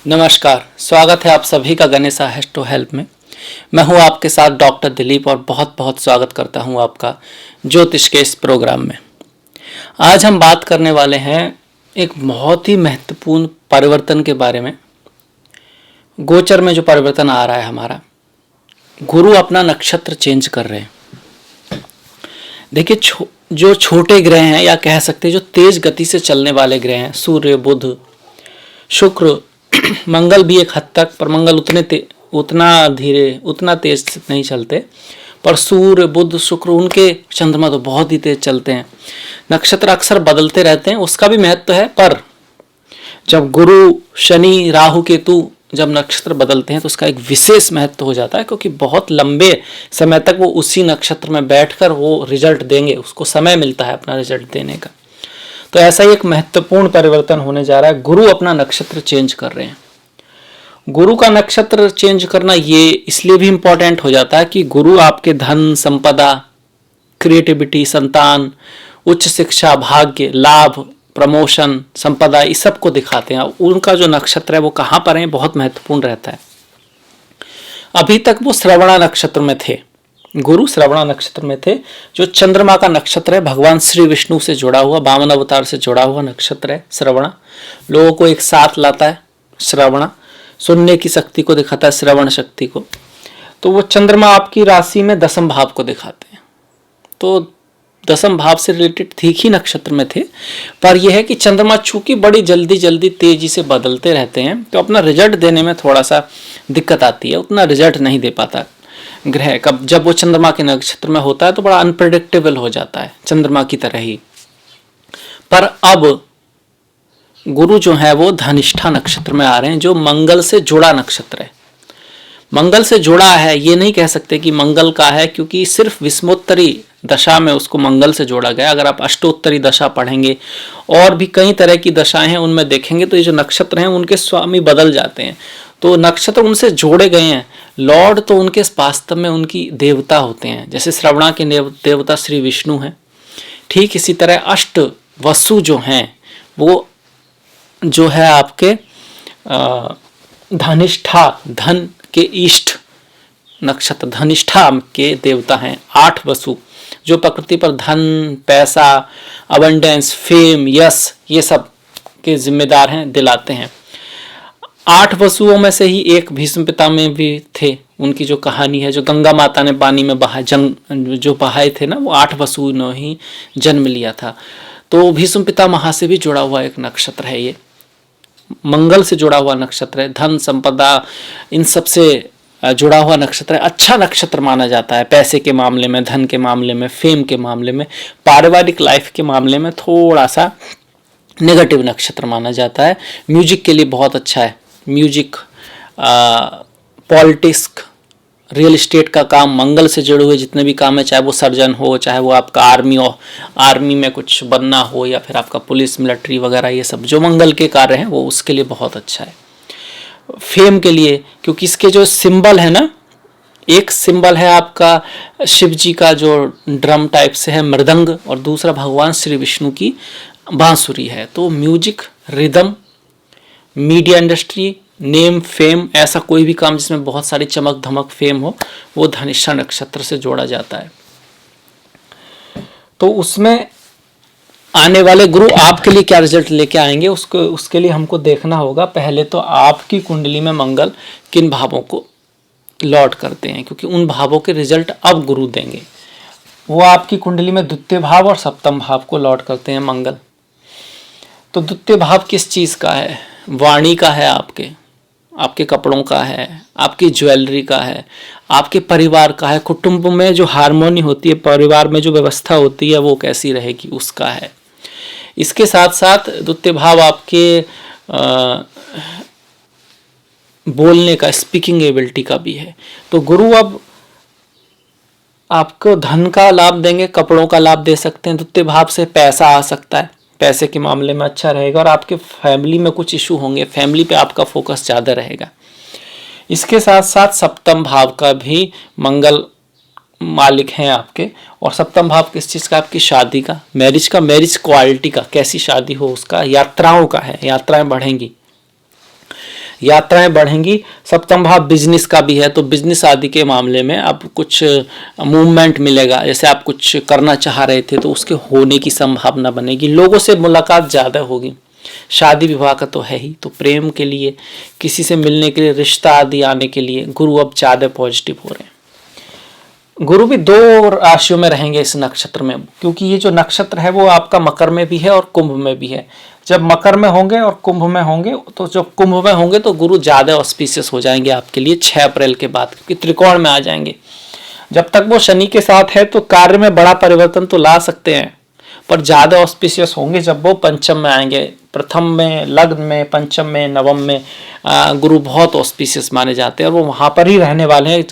नमस्कार, स्वागत है आप सभी का गणेशा हैज टू हेल्प में। मैं हूं आपके साथ डॉक्टर दिलीप और बहुत बहुत स्वागत करता हूं आपका ज्योतिष के इस प्रोग्राम में। आज हम बात करने वाले हैं एक बहुत ही महत्वपूर्ण परिवर्तन के बारे में। गोचर में जो परिवर्तन आ रहा है हमारा, गुरु अपना नक्षत्र चेंज कर रहे हैं। देखिए, जो छोटे ग्रह हैं या कह सकते हैं जो तेज गति से चलने वाले ग्रह हैं, सूर्य, बुध, शुक्र, मंगल भी एक हद तक, पर मंगल उतना तेज नहीं चलते, पर सूर्य, बुध, शुक्र, उनके चंद्रमा तो बहुत ही तेज चलते हैं। नक्षत्र अक्सर बदलते रहते हैं, उसका भी महत्व है, पर जब गुरु, शनि, राहु, केतु जब नक्षत्र बदलते हैं तो उसका एक विशेष महत्व हो जाता है, क्योंकि बहुत लंबे समय तक वो उसी नक्षत्र में बैठकर वो रिजल्ट देंगे, उसको समय मिलता है अपना रिजल्ट देने का। तो ऐसा ही एक महत्वपूर्ण परिवर्तन होने जा रहा है। गुरु अपना नक्षत्र चेंज कर रहे हैं। गुरु का नक्षत्र चेंज करना ये इसलिए भी इंपॉर्टेंट हो जाता है कि गुरु आपके धन, संपदा, क्रिएटिविटी, संतान, उच्च शिक्षा, भाग्य, लाभ, प्रमोशन, संपदा, इस सब को दिखाते हैं। उनका जो नक्षत्र है वो कहाँ पर है, बहुत महत्वपूर्ण रहता है। अभी तक वो श्रवणा नक्षत्र में थे, गुरु श्रवणा नक्षत्र में थे, जो चंद्रमा का नक्षत्र है, भगवान श्री विष्णु से जुड़ा हुआ, वामन अवतार से जुड़ा हुआ नक्षत्र है श्रवणा। लोगों को एक साथ लाता है श्रवणा, सुनने की शक्ति को दिखाता है, श्रवण शक्ति को। तो वो चंद्रमा आपकी राशि में दसम भाव को दिखाते हैं, तो दसम भाव से रिलेटेड ठीक ही नक्षत्र में थे। पर यह है कि चंद्रमा चूंकि बड़ी जल्दी जल्दी तेजी से बदलते रहते हैं, तो अपना रिजल्ट देने में थोड़ा सा दिक्कत आती है, उतना रिजल्ट नहीं दे पाता ग्रह। कब जब वो चंद्रमा के नक्षत्र में होता है तो बड़ा अनप्रेडिक्टेबल हो जाता है, चंद्रमा की तरह ही। पर अब गुरु जो है वो धनिष्ठा नक्षत्र में आ रहे हैं, जो मंगल से जुड़ा नक्षत्र है। मंगल से जुड़ा है ये नहीं कह सकते कि मंगल का है, क्योंकि सिर्फ विषमोत्तरी दशा में उसको मंगल से जोड़ा गया। अगर आप अष्टोत्तरी दशा पढ़ेंगे और भी कई तरह की दशाएं हैं, उनमें देखेंगे तो ये जो नक्षत्र हैं उनके स्वामी बदल जाते हैं, तो नक्षत्र उनसे जोड़े गए हैं। लॉर्ड तो उनके वास्तव में उनकी देवता होते हैं, जैसे श्रवणा के देवता श्री विष्णु हैं, ठीक इसी तरह अष्ट वसु जो हैं वो जो है आपके धनिष्ठा, धन के इष्ट नक्षत्र धनिष्ठा के देवता हैं। 8 वसु जो प्रकृति पर धन, पैसा, अबंडेंस, फेम, यश, ये सब के जिम्मेदार हैं, दिलाते हैं। 8 वसुओं में से ही एक भीष्म पितामह भी थे। उनकी जो कहानी है, जो गंगा माता ने पानी में जो बहाए थे ना, वो 8 वसुओं ने ही जन्म लिया था। तो भीष्म पितामह से भी जुड़ा हुआ एक नक्षत्र है, ये मंगल से जुड़ा हुआ नक्षत्र है, धन, संपदा, इन सब से जुड़ा हुआ नक्षत्र है। अच्छा नक्षत्र माना जाता है पैसे के मामले में, धन के मामले में, फेम के मामले में। पारिवारिक लाइफ के मामले में थोड़ा सा नेगेटिव नक्षत्र माना जाता है। म्यूजिक के लिए बहुत अच्छा है, म्यूजिक, पॉलिटिक्स, रियल एस्टेट का काम, मंगल से जुड़े हुए जितने भी काम है, चाहे वो सर्जन हो, चाहे वो आपका आर्मी में कुछ बनना हो, या फिर आपका पुलिस, मिलिट्री वगैरह, ये सब जो मंगल के कार्य हैं वो उसके लिए बहुत अच्छा है। फेम के लिए, क्योंकि इसके जो सिंबल है ना, एक सिंबल है आपका शिव जी का जो ड्रम टाइप से है मृदंग, और दूसरा भगवान श्री विष्णु की बांसुरी है। तो music, rhythm, media industry, name, fame, ऐसा कोई भी काम जिसमें बहुत सारी चमक धमक, फेम हो, वो धनिष्ठा नक्षत्र से जोड़ा जाता है। तो उसमें आने वाले गुरु आपके लिए क्या रिजल्ट लेके आएंगे, उसके लिए हमको देखना होगा। पहले तो आपकी कुंडली में मंगल किन भावों को लॉर्ड करते हैं, क्योंकि उन भावों के रिजल्ट अब गुरु देंगे। वो आपकी कुंडली में द्वितीय भाव और सप्तम भाव को लॉर्ड करते हैं मंगल। तो द्वितीय भाव किस चीज का है? वाणी का है, आपके कपड़ों का है, आपकी ज्वेलरी का है, आपके परिवार का है, कुटुंब में जो हार्मोनी होती है, परिवार में जो व्यवस्था होती है वो कैसी रहेगी, उसका है। इसके साथ साथ द्वितीय भाव आपके बोलने का, स्पीकिंग एबिलिटी का भी है। तो गुरु अब आपको धन का लाभ देंगे, कपड़ों का लाभ दे सकते हैं। द्वितीय भाव से पैसा आ सकता है, पैसे के मामले में अच्छा रहेगा, और आपके फैमिली में कुछ इशू होंगे, फैमिली पे आपका फोकस ज़्यादा रहेगा। इसके साथ साथ सप्तम भाव का भी मंगल मालिक हैं आपके, और सप्तम भाव किस चीज़ का? आपकी शादी का, मैरिज क्वालिटी का, कैसी शादी हो उसका, यात्राओं का है, यात्राएं बढ़ेंगी। यात्राएं बढ़ेंगी। सप्तम भाव बिजनेस का भी है, तो बिजनेस आदि के मामले में अब कुछ मूवमेंट मिलेगा। जैसे आप कुछ करना चाह रहे थे तो उसके होने की संभावना बनेगी, लोगों से मुलाकात ज़्यादा होगी। शादी विवाह का तो है ही, तो प्रेम के लिए, किसी से मिलने के लिए, रिश्ता आदि आने के लिए गुरु अब ज़्यादा पॉजिटिव हो रहे हैं। गुरु भी 2 राशियों में रहेंगे इस नक्षत्र में, क्योंकि ये जो नक्षत्र है वो आपका मकर में भी है और कुंभ में भी है। जब मकर में होंगे और कुंभ में होंगे, तो जब कुंभ में होंगे तो गुरु ज़्यादा ऑस्पिशियस हो जाएंगे आपके लिए 6 अप्रैल के बाद, क्योंकि त्रिकोण में आ जाएंगे। जब तक वो शनि के साथ है तो कार्य में बड़ा परिवर्तन तो ला सकते हैं, पर ज़्यादा ऑस्पिशियस होंगे जब वो पंचम में आएंगे। प्रथम में, लग्न में, पंचम में, नवम में गुरु बहुत ऑस्पिशियस माने जाते हैं, और वो वहाँ पर ही रहने वाले हैं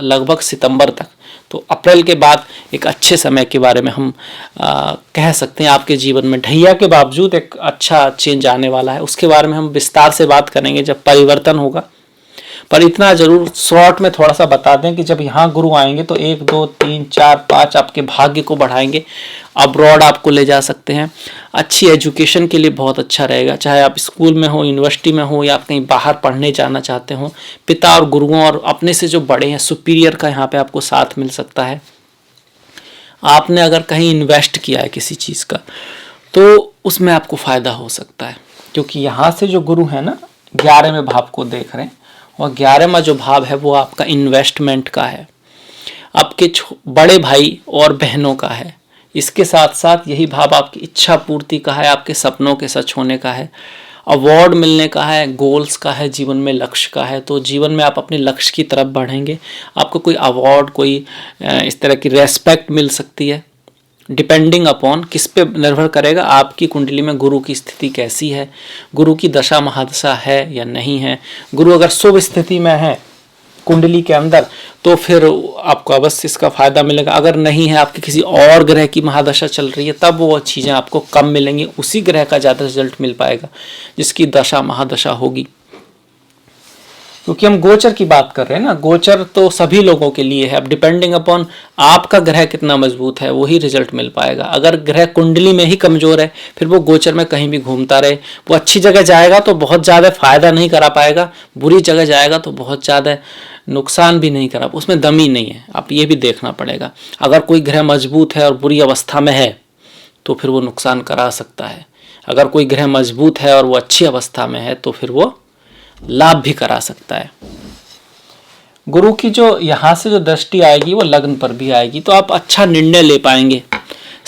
लगभग सितंबर तक। तो अप्रैल के बाद एक अच्छे समय के बारे में हम कह सकते हैं। आपके जीवन में ढैया के बावजूद एक अच्छा चेंज आने वाला है, उसके बारे में हम विस्तार से बात करेंगे जब परिवर्तन होगा। पर इतना जरूर शॉर्ट में थोड़ा सा बता दें कि जब यहाँ गुरु आएंगे तो 1, 2, 3, 4, 5 आपके भाग्य को बढ़ाएंगे। अब्रॉड आपको ले जा सकते हैं, अच्छी एजुकेशन के लिए बहुत अच्छा रहेगा, चाहे आप स्कूल में हो, यूनिवर्सिटी में हो, या आप कहीं बाहर पढ़ने जाना चाहते हो। पिता और गुरुओं और अपने से जो बड़े हैं, सुपीरियर का यहाँ पे आपको साथ मिल सकता है। आपने अगर कहीं इन्वेस्ट किया है किसी चीज़ का, तो उसमें आपको फ़ायदा हो सकता है, क्योंकि यहाँ से जो गुरु है ना 11वें भाव को देख रहे हैं, और 11वां जो भाव है वो आपका इन्वेस्टमेंट का है, आपके बड़े भाई और बहनों का है। इसके साथ साथ यही भाव आपकी इच्छा पूर्ति का है, आपके सपनों के सच होने का है, अवार्ड मिलने का है, गोल्स का है, जीवन में लक्ष्य का है। तो जीवन में आप अपने लक्ष्य की तरफ बढ़ेंगे, आपको कोई अवार्ड, कोई इस तरह की रेस्पेक्ट मिल सकती है। डिपेंडिंग अपॉन, किस पे निर्भर करेगा, आपकी कुंडली में गुरु की स्थिति कैसी है, गुरु की दशा महादशा है या नहीं है। गुरु अगर शुभ स्थिति में है कुंडली के अंदर तो फिर आपको अवश्य इसका फायदा मिलेगा। अगर नहीं है, आपके किसी और ग्रह की महादशा चल रही है, तब वो चीज़ें आपको कम मिलेंगी, उसी ग्रह का ज़्यादा रिजल्ट मिल पाएगा जिसकी दशा महादशा होगी। क्योंकि हम गोचर की बात कर रहे हैं ना, गोचर तो सभी लोगों के लिए है। अब डिपेंडिंग अपॉन आपका ग्रह कितना मजबूत है वही रिजल्ट मिल पाएगा। अगर ग्रह कुंडली में ही कमजोर है, फिर वो गोचर में कहीं भी घूमता रहे, वो अच्छी जगह जाएगा तो बहुत ज़्यादा फायदा नहीं करा पाएगा, बुरी जगह जाएगा तो बहुत ज़्यादा नुकसान भी नहीं करा, उसमें दम ही नहीं है। आप ये भी देखना पड़ेगा। अगर कोई ग्रह मजबूत है और बुरी अवस्था में है तो फिर वो नुकसान करा सकता है, अगर कोई ग्रह मजबूत है और वो अच्छी अवस्था में है तो फिर वो लाभ भी करा सकता है। गुरु की जो यहाँ से जो दृष्टि आएगी वो लग्न पर भी आएगी, तो आप अच्छा निर्णय ले पाएंगे,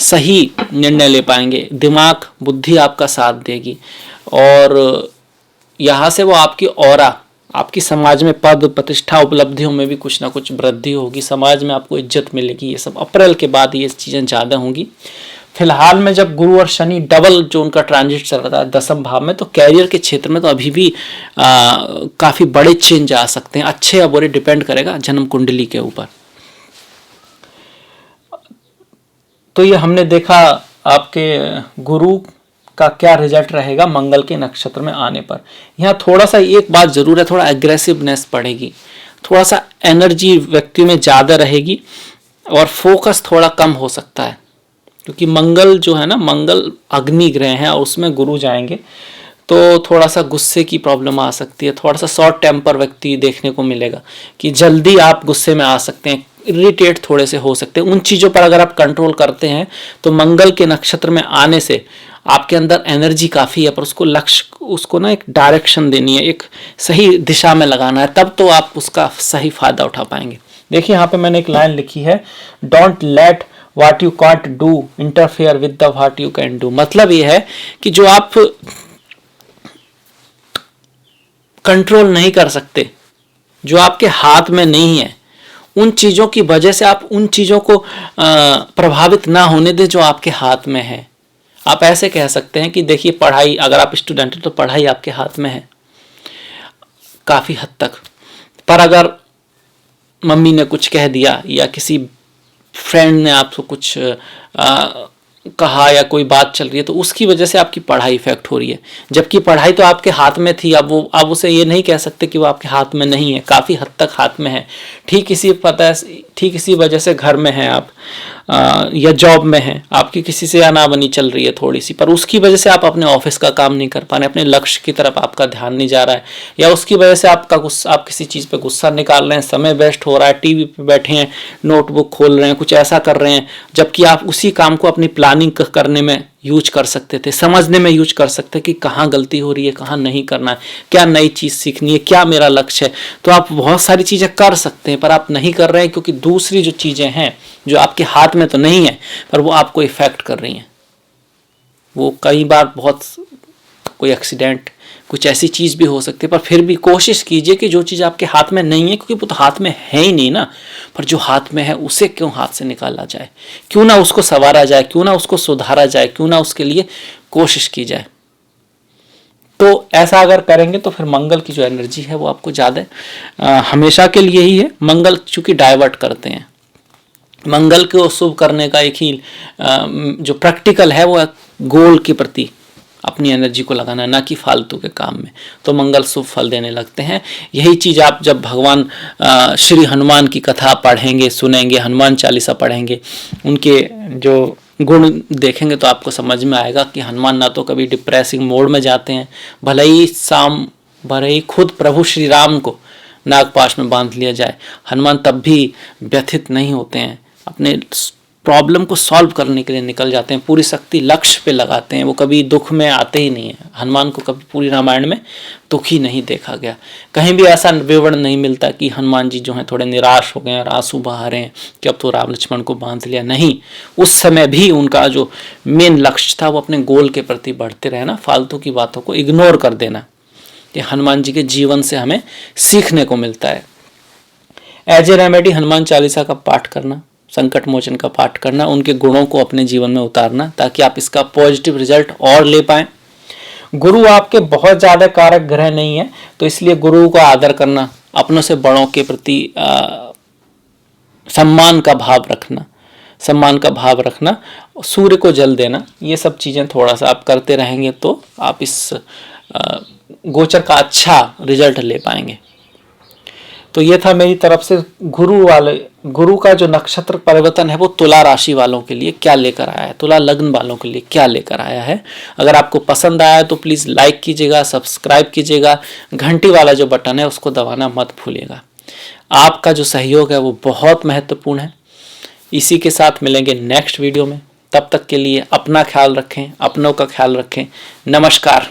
सही निर्णय ले पाएंगे, दिमाग बुद्धि आपका साथ देगी, और यहाँ से वो आपकी ऑरा, आपकी समाज में पद प्रतिष्ठा उपलब्धियों में भी कुछ ना कुछ वृद्धि होगी, समाज में आपको इज्जत मिलेगी। ये सब अप्रैल के बाद ये चीज़ें ज़्यादा होंगी। फिलहाल में जब गुरु और शनि डबल जो उनका ट्रांजिट चल रहा है 10वें भाव में, तो कैरियर के क्षेत्र में तो अभी भी काफ़ी बड़े चेंज आ सकते हैं। अच्छे या बुरे डिपेंड करेगा जन्म कुंडली के ऊपर। तो ये हमने देखा आपके गुरु का क्या रिजल्ट रहेगा मंगल के नक्षत्र में आने पर। यहाँ थोड़ा सा एक बात जरूर है, थोड़ा एग्रेसिवनेस बढ़ेगी, थोड़ा सा एनर्जी व्यक्ति में ज़्यादा रहेगी, और फोकस थोड़ा कम हो सकता है, क्योंकि मंगल जो है ना, मंगल अग्नि ग्रह है और उसमें गुरु जाएंगे तो थोड़ा सा गुस्से की प्रॉब्लम आ सकती है, थोड़ा सा शॉर्ट टेम्पर व्यक्ति देखने को मिलेगा कि जल्दी आप गुस्से में आ सकते हैं, इरिटेट थोड़े से हो सकते हैं। उन चीज़ों पर अगर आप कंट्रोल करते हैं तो मंगल के नक्षत्र में आने से आपके अंदर एनर्जी काफ़ी है, पर उसको लक्ष्य, उसको ना एक डायरेक्शन देनी है, एक सही दिशा में लगाना है, तब तो आप उसका सही फायदा उठा पाएंगे। देखिए यहाँ पे मैंने एक लाइन लिखी है, don't let what you can't do interfere with the what you can do. मतलब ये है कि जो आप कंट्रोल नहीं कर सकते, जो आपके हाथ में नहीं है, उन चीज़ों की वजह से आप उन चीज़ों को प्रभावित ना होने दें जो आपके हाथ में है। आप ऐसे कह सकते हैं कि देखिए पढ़ाई, अगर आप स्टूडेंट हैं तो पढ़ाई आपके हाथ में है काफ़ी हद तक, पर अगर मम्मी ने कुछ कह दिया या किसी फ्रेंड ने आपको कुछ कहा या कोई बात चल रही है तो उसकी वजह से आपकी पढ़ाई इफेक्ट हो रही है, जबकि पढ़ाई तो आपके हाथ में थी। अब उसे ये नहीं कह सकते कि वो आपके हाथ में नहीं है, काफ़ी हद तक हाथ में है। ठीक इसी वजह से घर में हैं आप, या जॉब में हैं, आपकी किसी से अनाबनी चल रही है थोड़ी सी, पर उसकी वजह से आप अपने ऑफिस का काम नहीं कर पा रहे, अपने लक्ष्य की तरफ आपका ध्यान नहीं जा रहा है, या उसकी वजह से आप किसी चीज़ पे गुस्सा निकाल रहे हैं, समय वेस्ट हो रहा है, टीवी पे बैठे हैं, नोटबुक खोल रहे हैं, कुछ ऐसा कर रहे हैं, जबकि आप उसी काम को अपनी प्लानिंग करने में यूज कर सकते थे, समझने में यूज कर सकते कि कहाँ गलती हो रही है, कहाँ नहीं करना है, क्या नई चीज़ सीखनी है, क्या मेरा लक्ष्य है। तो आप बहुत सारी चीज़ें कर सकते हैं, पर आप नहीं कर रहे हैं क्योंकि दूसरी जो चीज़ें हैं जो आपके हाथ में तो नहीं है पर वो आपको इफेक्ट कर रही हैं। वो कई बार बहुत कोई एक्सीडेंट, कुछ ऐसी चीज़ भी हो सकती है, पर फिर भी कोशिश कीजिए कि जो चीज़ आपके हाथ में नहीं है, क्योंकि वो तो हाथ में है ही नहीं ना, पर जो हाथ में है उसे क्यों हाथ से निकाला जाए, क्यों ना उसको संवारा जाए, क्यों ना उसको सुधारा जाए, क्यों ना उसके लिए कोशिश की जाए। तो ऐसा अगर करेंगे तो फिर मंगल की जो एनर्जी है वो आपको ज़्यादा हमेशा के लिए ही है। मंगल चूंकि डाइवर्ट करते हैं, मंगल को शुभ करने का एक ही जो प्रैक्टिकल है वो गोल के प्रति अपनी एनर्जी को लगाना, ना कि फालतू के काम में। तो मंगल शुभ फल देने लगते हैं। यही चीज़ आप जब भगवान श्री हनुमान की कथा पढ़ेंगे, सुनेंगे, हनुमान चालीसा पढ़ेंगे, उनके जो गुण देखेंगे तो आपको समझ में आएगा कि हनुमान ना तो कभी डिप्रेसिंग मोड में जाते हैं, भले ही खुद प्रभु श्री राम को नागपाश में बांध लिया जाए, हनुमान तब भी व्यथित नहीं होते हैं, अपने प्रॉब्लम को सॉल्व करने के लिए निकल जाते हैं, पूरी शक्ति लक्ष्य पे लगाते हैं, वो कभी दुख में आते ही नहीं है। हनुमान को कभी पूरी रामायण में दुख ही नहीं देखा गया, कहीं भी ऐसा विवरण नहीं मिलता कि हनुमान जी जो हैं थोड़े निराश हो गए और आंसू बहा रहे हैं कि अब तो राम लक्ष्मण को बांध लिया। नहीं, उस समय भी उनका जो मेन लक्ष्य था वो अपने गोल के प्रति बढ़ते रहना, फालतू की बातों को इग्नोर कर देना। ये हनुमान जी के जीवन से हमें सीखने को मिलता है। As a remedy Hanuman Chalisa का पाठ करना, संकट मोचन का पाठ करना, उनके गुणों को अपने जीवन में उतारना, ताकि आप इसका पॉजिटिव रिजल्ट और ले पाएं। गुरु आपके बहुत ज़्यादा कारक ग्रह नहीं है, तो इसलिए गुरु का आदर करना, अपनों से बड़ों के प्रति सम्मान का भाव रखना, सूर्य को जल देना, ये सब चीज़ें थोड़ा सा आप करते रहेंगे तो आप इस गोचर का अच्छा रिजल्ट ले पाएंगे। तो ये था मेरी तरफ से गुरु का जो नक्षत्र परिवर्तन है वो तुला राशि वालों के लिए क्या लेकर आया है, तुला लग्न वालों के लिए क्या लेकर आया है। अगर आपको पसंद आया तो प्लीज़ लाइक कीजिएगा, सब्सक्राइब कीजिएगा, घंटी वाला जो बटन है उसको दबाना मत भूलिएगा। आपका जो सहयोग है वो बहुत महत्वपूर्ण है। इसी के साथ मिलेंगे नेक्स्ट वीडियो में, तब तक के लिए अपना ख्याल रखें, अपनों का ख्याल रखें। नमस्कार।